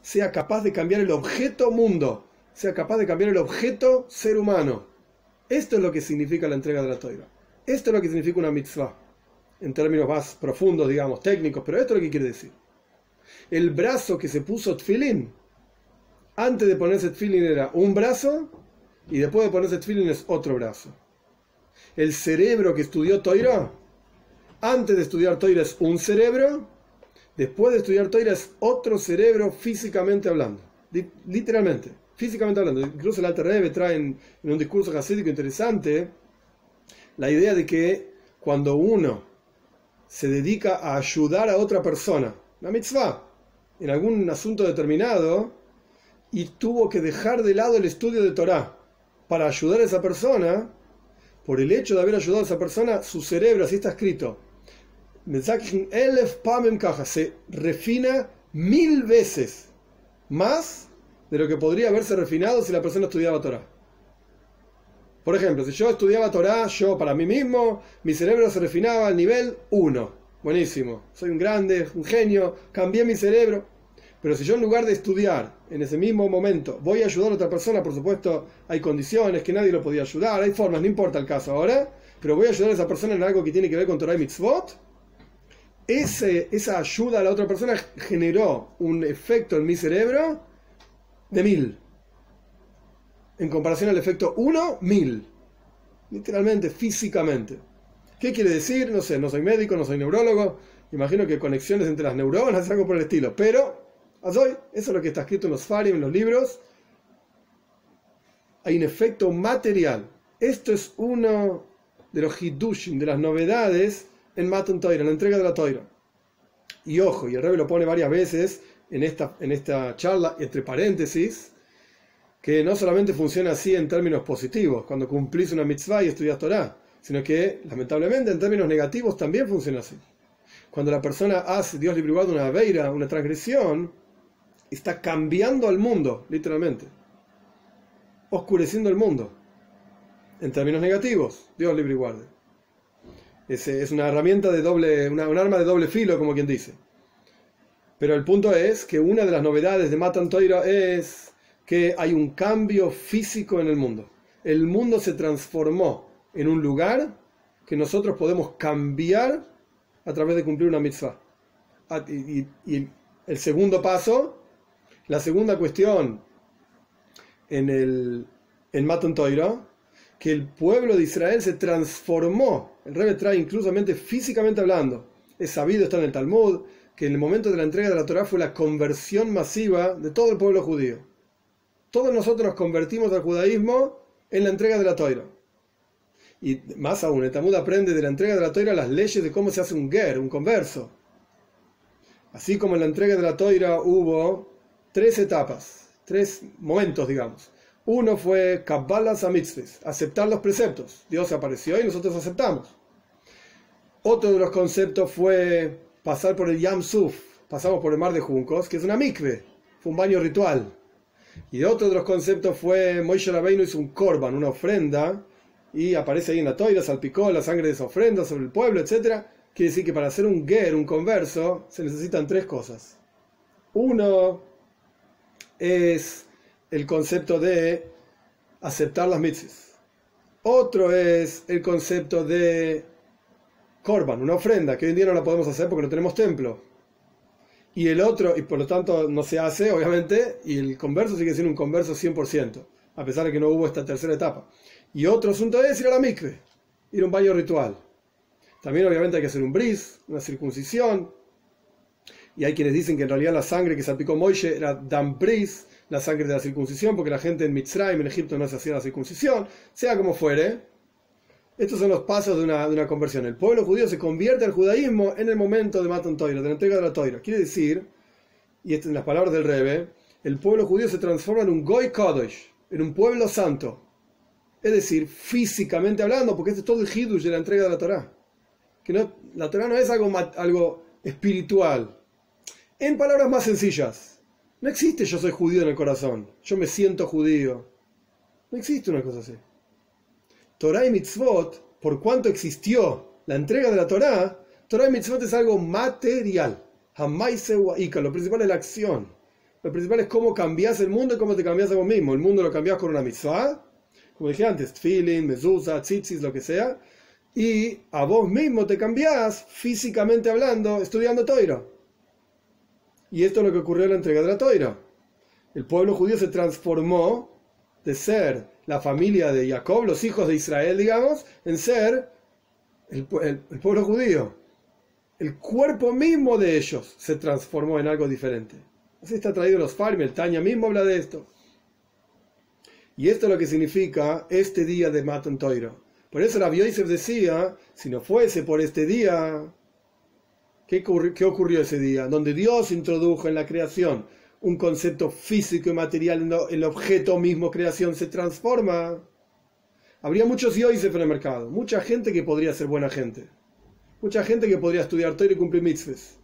Speaker 1: Sea capaz de cambiar el objeto mundo, sea capaz de cambiar el objeto ser humano. Esto es lo que significa la entrega de la Toira. Esto es lo que significa una mitzvah. En términos más profundos, digamos, técnicos, pero esto es lo que quiere decir. El brazo que se puso tefilín, antes de ponerse tefilín era un brazo, y después de ponerse tefilín es otro brazo. El cerebro que estudió Toira, antes de estudiar Toira es un cerebro, después de estudiar Toira es otro cerebro físicamente hablando. Literalmente, físicamente hablando. Incluso el Alter Rebbe trae en un discurso hasídico interesante la idea de que cuando uno se dedica a ayudar a otra persona, la mitzvah, en algún asunto determinado, y tuvo que dejar de lado el estudio de Torá para ayudar a esa persona, por el hecho de haber ayudado a esa persona, su cerebro, así está escrito, se refina 1000 veces más de lo que podría haberse refinado si la persona estudiaba Torá. Por ejemplo, si yo estudiaba Torá, yo para mí mismo, mi cerebro se refinaba al nivel 1. Buenísimo, soy un grande, un genio, cambié mi cerebro. Pero si yo en lugar de estudiar en ese mismo momento voy a ayudar a otra persona, por supuesto hay condiciones que nadie lo podía ayudar, hay formas, no importa el caso ahora, pero voy a ayudar a esa persona en algo que tiene que ver con Torah y Mitzvot, esa ayuda a la otra persona generó un efecto en mi cerebro de 1000. En comparación al efecto 1, 1000. Literalmente, físicamente. ¿Qué quiere decir? No sé, no soy médico, no soy neurólogo. Imagino que conexiones entre las neuronas, algo por el estilo. Pero, eso es lo que está escrito en los Farim, en los libros. Hay un efecto material. Esto es uno de los hidushim, de las novedades en Matan Torah, en la entrega de la Torah. Y ojo, y el Rebbe lo pone varias veces en esta charla, entre paréntesis, que no solamente funciona así en términos positivos, cuando cumplís una mitzvah y estudias Torah, sino que, lamentablemente, en términos negativos también funciona así. Cuando la persona hace, Dios libre y guarde, una aveira, una transgresión, está cambiando al mundo, literalmente. Oscureciendo el mundo. En términos negativos, Dios libre y guarde. Es una herramienta de un arma de doble filo, como quien dice. Pero el punto es que una de las novedades de Matan Torah es que hay un cambio físico en el mundo. El mundo se transformó en un lugar que nosotros podemos cambiar a través de cumplir una mitzvah. Y el segundo paso, la segunda cuestión en Matan Torah, que el pueblo de Israel se transformó. El Rebbe trae inclusamente físicamente hablando. Es sabido, está en el Talmud, que en el momento de la entrega de la Torah fue la conversión masiva de todo el pueblo judío. Todos nosotros nos convertimos al judaísmo en la entrega de la Torah. Y más aún, el Talmud aprende de la entrega de la Torah las leyes de cómo se hace un ger, un converso. Así como en la entrega de la Torah hubo 3 etapas, 3 momentos, digamos. Uno fue Kabbalas HaMitzvos, aceptar los preceptos. Dios apareció y nosotros aceptamos. Otro de los conceptos fue pasar por el Yam Suf, pasamos por el mar de juncos, que es una mikve, fue un baño ritual. Y otro de los conceptos fue Moshe Rabbeinu hizo un korban, una ofrenda, y aparece ahí en la Torah, salpicó la sangre de esa ofrenda sobre el pueblo, etc. Quiere decir que para hacer un ger, un converso, se necesitan 3 cosas. Uno es el concepto de aceptar las mitzvos. Otro es el concepto de korban, una ofrenda, que hoy en día no la podemos hacer porque no tenemos templo. Y el otro, y por lo tanto no se hace, obviamente, y el converso sigue siendo un converso 100%, a pesar de que no hubo esta tercera etapa. Y otro asunto es ir a la mikve, ir a un baño ritual. También obviamente hay que hacer un bris, una circuncisión. Y hay quienes dicen que en realidad la sangre que salpicó Moishe era dam bris, la sangre de la circuncisión, porque la gente en Mitzrayim, en Egipto, no se hacía la circuncisión. Sea como fuere, estos son los pasos de una conversión. El pueblo judío se convierte al judaísmo en el momento de Matan Torah, de la entrega de la Torah. Quiere decir, y esto en las palabras del Rebbe, el pueblo judío se transforma en un Goy Kodesh, en un pueblo santo. Es decir, físicamente hablando, porque este es todo el hidush de la entrega de la Torah. Que no, la Torah no es algo espiritual. En palabras más sencillas, no existe yo soy judío en el corazón, yo me siento judío. No existe una cosa así. Torah y mitzvot, por cuanto existió la entrega de la Torah, Torah y mitzvot es algo material. Lo principal es la acción. Lo principal es cómo cambias el mundo y cómo te cambias a vos mismo. El mundo lo cambias con una mitzvah, como dije antes, tefilin, mezuzah, tzitzis, lo que sea, y a vos mismo te cambiás, físicamente hablando, estudiando Torah. Y esto es lo que ocurrió en la entrega de la Torah. El pueblo judío se transformó de ser la familia de Jacob, los hijos de Israel, digamos, en ser el pueblo judío. El cuerpo mismo de ellos se transformó en algo diferente. Así está traído en los Farim, el Tanya mismo habla de esto. Y esto es lo que significa este día de Matan Torah. Por eso Rabbi Yosef decía, si no fuese por este día, ¿qué ocurrió ese día? Donde Dios introdujo en la creación un concepto físico y material en el objeto mismo creación se transforma. Habría muchos Yosef en el mercado, mucha gente que podría ser buena gente, mucha gente que podría estudiar Torah y cumplir mitzvahs,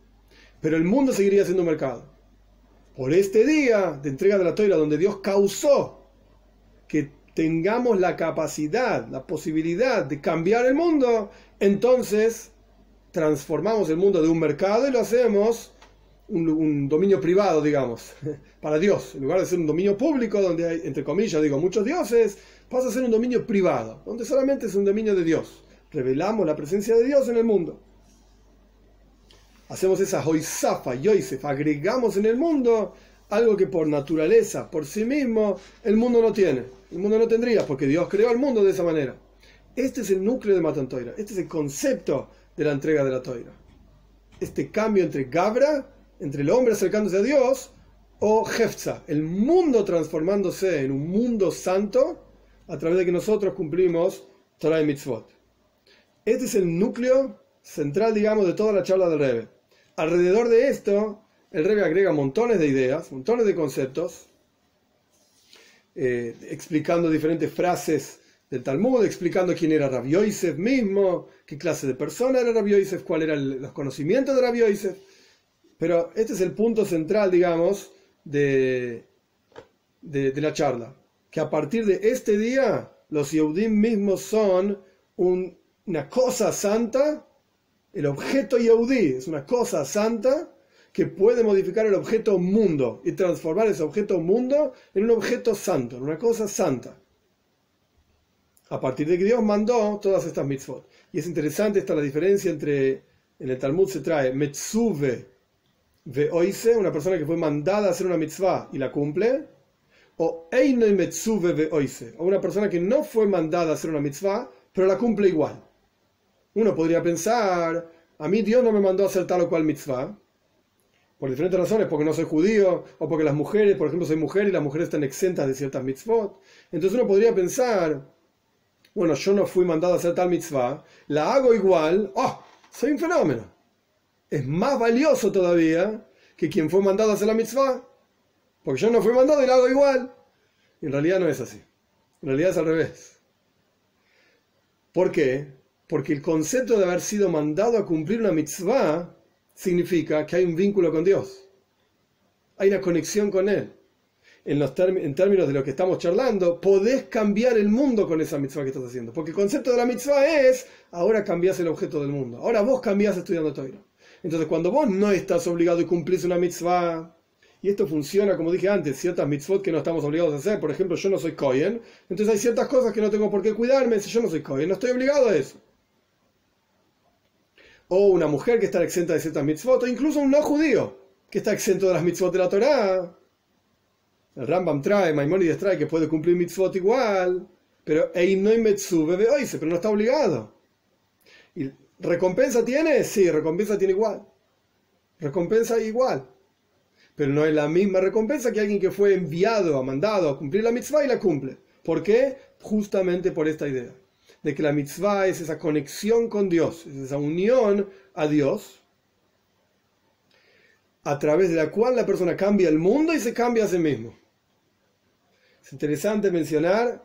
Speaker 1: pero el mundo seguiría siendo un mercado. Por este día de entrega de la Torah, donde Dios causó que tengamos la capacidad, la posibilidad de cambiar el mundo, entonces transformamos el mundo de un mercado y lo hacemos un dominio privado, digamos, para Dios. En lugar de ser un dominio público, donde hay, entre comillas, digo, muchos dioses, pasa a ser un dominio privado, donde solamente es un dominio de Dios. Revelamos la presencia de Dios en el mundo. Hacemos esa Hoisafa, Yosef, agregamos en el mundo algo que por naturaleza, por sí mismo, el mundo no tiene. El mundo no tendría, porque Dios creó el mundo de esa manera. Este es el núcleo de Matan Torah. Este es el concepto de la entrega de la Torah. Este cambio entre Gabra, entre el hombre acercándose a Dios, o Hefza, el mundo transformándose en un mundo santo a través de que nosotros cumplimos Torah y Mitzvot. Este es el núcleo central, digamos, de toda la charla del Rebbe. Alrededor de esto, el Rebbe agrega montones de ideas, montones de conceptos, explicando diferentes frases del Talmud, explicando quién era Rabbi Yosef mismo, qué clase de persona era Rabbi Yosef, cuáles eran los conocimientos de Rabbi Yosef. Pero este es el punto central, digamos, de la charla. Que a partir de este día, los Yehudim mismos son una cosa santa. El objeto Yehudí es una cosa santa que puede modificar el objeto mundo y transformar ese objeto mundo en un objeto santo, en una cosa santa. A partir de que Dios mandó todas estas mitzvot. Y es interesante esta la diferencia entre, en el Talmud se trae metzuve veoise, una persona que fue mandada a hacer una mitzvah y la cumple, o einoi metzuve veoise, o una persona que no fue mandada a hacer una mitzvah, pero la cumple igual. Uno podría pensar, a mí Dios no me mandó a hacer tal o cual mitzvah, por diferentes razones, porque no soy judío, o porque las mujeres, por ejemplo, soy mujer y las mujeres están exentas de ciertas mitzvot. Entonces uno podría pensar, bueno, yo no fui mandado a hacer tal mitzvah, la hago igual, soy un fenómeno. Es más valioso todavía que quien fue mandado a hacer la mitzvah, porque yo no fui mandado y la hago igual. Y en realidad no es así. En realidad es al revés. ¿Por qué? Porque el concepto de haber sido mandado a cumplir una mitzvah significa que hay un vínculo con Dios. Hay una conexión con Él. En términos de lo que estamos charlando, podés cambiar el mundo con esa mitzvah que estás haciendo. Porque el concepto de la mitzvah es, ahora cambiás el objeto del mundo. Ahora vos cambiás estudiando Torah. Entonces, cuando vos no estás obligado y cumplís una mitzvah, y esto funciona, como dije antes, ciertas mitzvot que no estamos obligados a hacer. Por ejemplo, yo no soy Kohen, entonces hay ciertas cosas que no tengo por qué cuidarme. Si yo no soy Kohen, no estoy obligado a eso. O una mujer que está exenta de ciertas mitzvot, o incluso un no judío que está exento de las mitzvot de la Torá. El Rambam trae, Maimónides trae que puede cumplir mitzvot igual, pero pero no está obligado. ¿Y recompensa tiene? Sí, recompensa tiene igual. Recompensa igual. Pero no es la misma recompensa que alguien que fue enviado, mandado a cumplir la mitzvah y la cumple. ¿Por qué? Justamente por esta idea de que la mitzvah es esa conexión con Dios, es esa unión a Dios, a través de la cual la persona cambia el mundo y se cambia a sí mismo. Es interesante mencionar,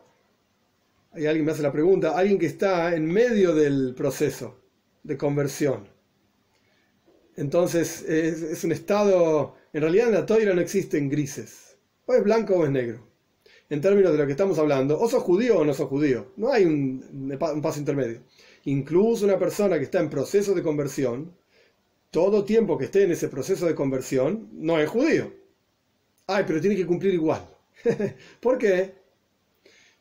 Speaker 1: hay alguien me hace la pregunta, alguien que está en medio del proceso de conversión. Entonces es un estado, en realidad en la Torah no existen grises, o es blanco o es negro. En términos de lo que estamos hablando, o sos judío o no sos judío. No hay un paso intermedio. Incluso una persona que está en proceso de conversión, todo tiempo que esté en ese proceso de conversión, no es judío. Pero tiene que cumplir igual. ¿Por qué?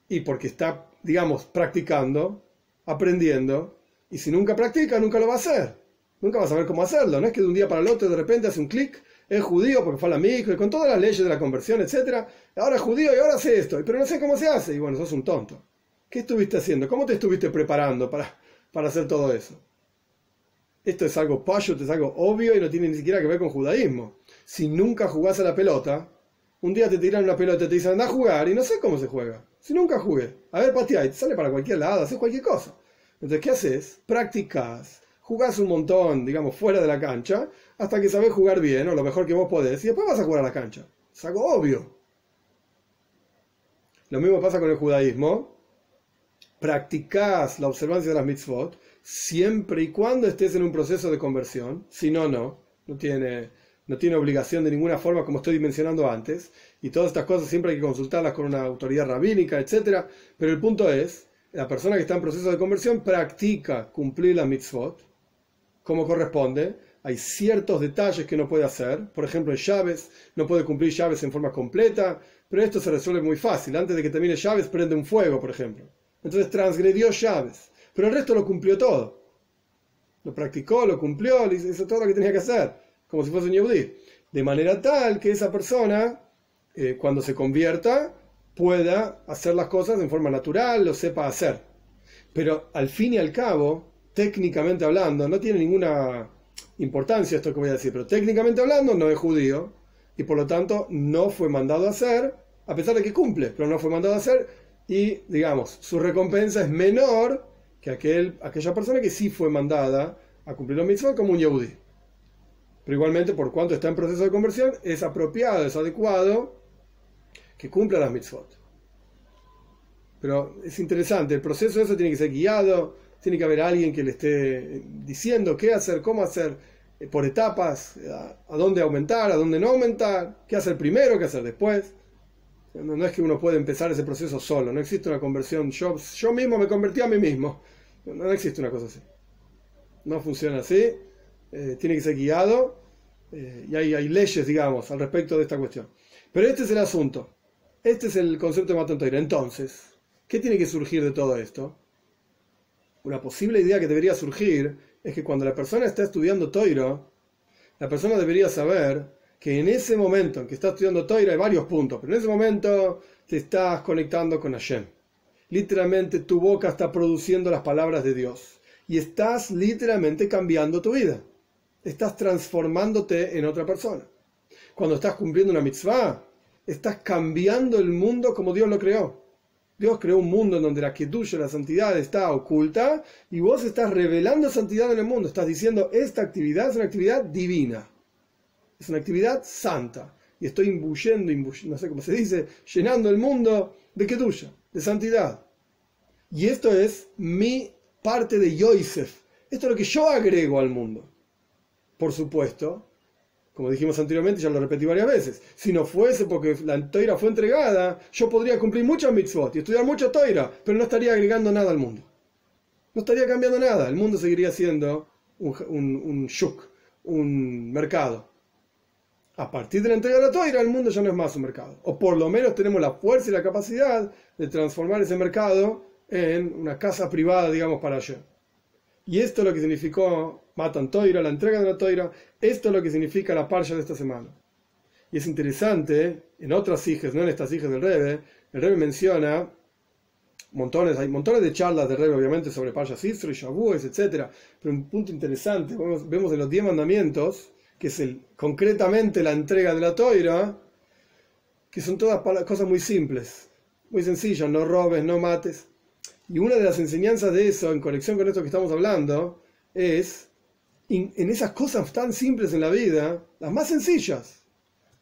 Speaker 1: Y porque está, digamos, practicando, aprendiendo, y si nunca practica, nunca lo va a hacer. Nunca va a saber cómo hacerlo. No es que de un día para el otro de repente hace un clic, es judío porque fue a la mikvah, y con todas las leyes de la conversión, etc. Ahora es judío y ahora hace esto, pero no sé cómo se hace. Y bueno, sos un tonto. ¿Qué estuviste haciendo? ¿Cómo te estuviste preparando para hacer todo eso? Esto es algo pashut, es algo obvio y no tiene ni siquiera que ver con judaísmo. Si nunca jugás a la pelota, un día te tiran una pelota y te dicen anda a jugar y no sé cómo se juega. Si nunca jugué, a ver, pateá, y te sale para cualquier lado, haces cualquier cosa. Entonces, ¿qué haces? Practicás, jugás un montón, digamos, fuera de la cancha, hasta que sabés jugar bien, o lo mejor que vos podés, y después vas a jugar a la cancha. Es algo obvio. Lo mismo pasa con el judaísmo. Practicás la observancia de las mitzvot siempre y cuando estés en un proceso de conversión. Si no, no tiene obligación de ninguna forma, como estoy mencionando antes. Y todas estas cosas siempre hay que consultarlas con una autoridad rabínica, etc. Pero el punto es, la persona que está en proceso de conversión practica cumplir las mitzvot como corresponde. Hay ciertos detalles que no puede hacer. Por ejemplo, en llaves, no puede cumplir llaves en forma completa, pero esto se resuelve muy fácil. Antes de que termine llaves, prende un fuego, por ejemplo. Entonces transgredió llaves, pero el resto lo cumplió todo. Lo practicó, lo cumplió, hizo todo lo que tenía que hacer, como si fuese un yehudí. De manera tal que esa persona, cuando se convierta, pueda hacer las cosas en forma natural, lo sepa hacer. Pero al fin y al cabo, técnicamente hablando, no tiene ninguna importancia esto que voy a decir, pero técnicamente hablando no es judío y por lo tanto no fue mandado a hacer, a pesar de que cumple, pero no fue mandado a hacer y, digamos, su recompensa es menor que aquella persona que sí fue mandada a cumplir los mitzvot como un yehudí. Pero igualmente, por cuanto está en proceso de conversión, es apropiado, es adecuado que cumpla las mitzvot. Pero es interesante, el proceso ese tiene que ser guiado, tiene que haber alguien que le esté diciendo qué hacer, cómo hacer, por etapas, a dónde aumentar, a dónde no aumentar, qué hacer primero, qué hacer después. No es que uno puede empezar ese proceso solo, no existe una conversión, yo mismo me convertí a mí mismo, no existe una cosa así. No funciona así, tiene que ser guiado y hay leyes, digamos, al respecto de esta cuestión. Pero este es el asunto, este es el concepto de Matan Torah. Entonces, ¿qué tiene que surgir de todo esto? Una posible idea que debería surgir es que cuando la persona está estudiando Torah, la persona debería saber que en ese momento en que está estudiando Torah hay varios puntos, pero en ese momento te estás conectando con Hashem. Literalmente tu boca está produciendo las palabras de Dios y estás literalmente cambiando tu vida. Estás transformándote en otra persona. Cuando estás cumpliendo una mitzvah, estás cambiando el mundo como Dios lo creó. Dios creó un mundo en donde la kedusha, la santidad está oculta y vos estás revelando santidad en el mundo. Estás diciendo, esta actividad es una actividad divina. Es una actividad santa. Y estoy imbuyendo, no sé cómo se dice, llenando el mundo de kedusha, de santidad. Y esto es mi parte de Yosef. Esto es lo que yo agrego al mundo. Por supuesto, como dijimos anteriormente, ya lo repetí varias veces, si no fuese porque la Torah fue entregada, yo podría cumplir muchas mitzvot y estudiar mucha Torah, pero no estaría agregando nada al mundo. No estaría cambiando nada. El mundo seguiría siendo un shuk, un mercado. A partir de la entrega de la Torah, el mundo ya no es más un mercado. O por lo menos tenemos la fuerza y la capacidad de transformar ese mercado en una casa privada, digamos, para allá. Y esto es lo que significó Matan Torah, la entrega de la Torah. Esto es lo que significa la parsha de esta semana. Y es interesante, en otras hijes, no en estas hijes del Rebbe, el Rebbe menciona hay montones de charlas del Rebbe, obviamente, sobre Parshas Yisro y Shavuos, etc. Pero un punto interesante, vemos en los 10 mandamientos, que es concretamente la entrega de la Torah, que son todas cosas muy simples, muy sencillas: no robes, no mates. Y una de las enseñanzas de eso, en conexión con esto que estamos hablando, es en esas cosas tan simples en la vida, las más sencillas,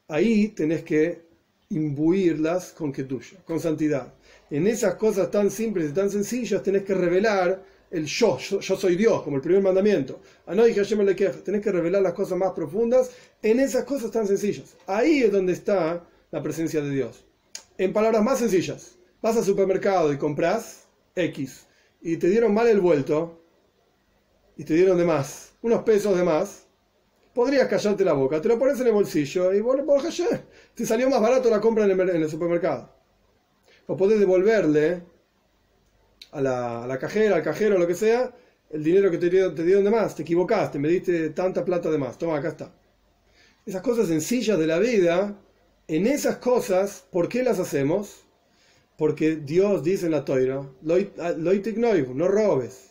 Speaker 1: ahí tenés que imbuirlas con kedusha, con santidad. En esas cosas tan simples y tan sencillas tenés que revelar el yo soy Dios, como el primer mandamiento. Tenés que revelar las cosas más profundas en esas cosas tan sencillas. Ahí es donde está la presencia de Dios. En palabras más sencillas, vas al supermercado y compras X y te dieron mal el vuelto y te dieron de más, unos pesos de más, podrías callarte la boca, te lo pones en el bolsillo y te salió más barato la compra en el supermercado. O podés devolverle a la cajera, al cajero, lo que sea, el dinero que te dieron de más. Te equivocaste, me diste tanta plata de más, toma, acá está. Esas cosas sencillas de la vida, en esas cosas, ¿por qué las hacemos? Porque Dios dice en la Torah, no robes.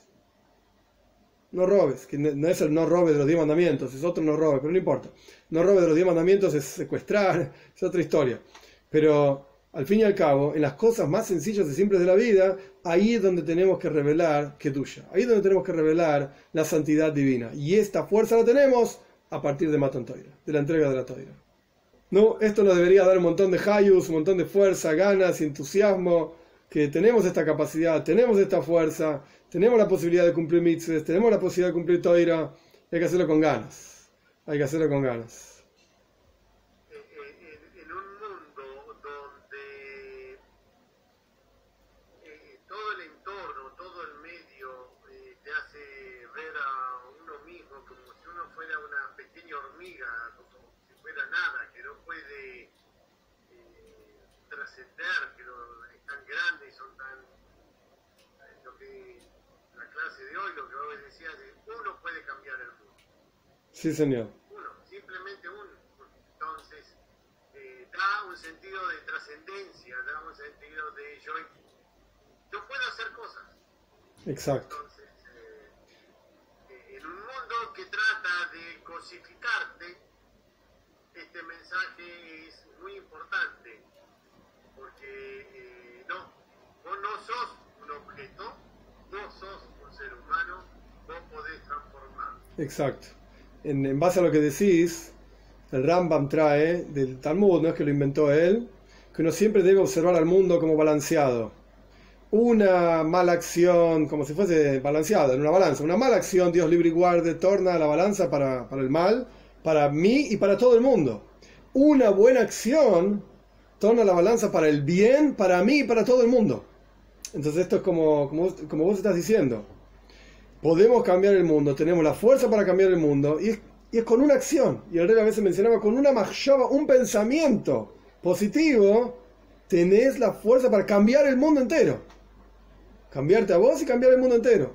Speaker 1: No robes, que no es el no robes de los 10 mandamientos, es otro no robes, pero no importa. No robes de los 10 mandamientos es secuestrar, es otra historia. Pero al fin y al cabo, en las cosas más sencillas y simples de la vida, ahí es donde tenemos que revelar Kedusha, ahí es donde tenemos que revelar la santidad divina. Y esta fuerza la tenemos a partir de Matan Torah, de la entrega de la Torah. No, esto nos debería dar un montón de hayus, un montón de fuerza, ganas y entusiasmo, que tenemos esta capacidad, tenemos esta fuerza, tenemos la posibilidad de cumplir mitzvahs, tenemos la posibilidad de cumplir Toira, hay que hacerlo con ganas, hay que hacerlo con ganas.
Speaker 2: En un mundo donde todo el entorno, todo el medio te hace ver a uno mismo como si uno fuera una pequeña hormiga, como si fuera nada, que no puede trascender, que es tan grande y son tan... lo que la clase de hoy, lo que vos decías, uno puede cambiar el mundo.
Speaker 1: Sí, señor.
Speaker 2: Uno, simplemente uno. Entonces, da un sentido de trascendencia, da un sentido de yo puedo hacer cosas.
Speaker 1: Exacto.
Speaker 2: Entonces, en un mundo que trata de cosificarte, este mensaje es muy importante, porque vos no sos un objeto, vos sos un ser humano, vos podés transformar.
Speaker 1: Exacto. En base a lo que decís, el Rambam trae del Talmud, no es que lo inventó él, que uno siempre debe observar al mundo como balanceado. Una mala acción, como si fuese balanceado en una balanza, una mala acción, Dios libre y guarde, torna la balanza para el mal, para mí y para todo el mundo. Una buena acción torna la balanza para el bien, para mí y para todo el mundo. Entonces esto es como vos estás diciendo. Podemos cambiar el mundo, tenemos la fuerza para cambiar el mundo, y es con una acción. Y el rey a veces mencionaba, con una mahshava, un pensamiento positivo, tenés la fuerza para cambiar el mundo entero. Cambiarte a vos y cambiar el mundo entero.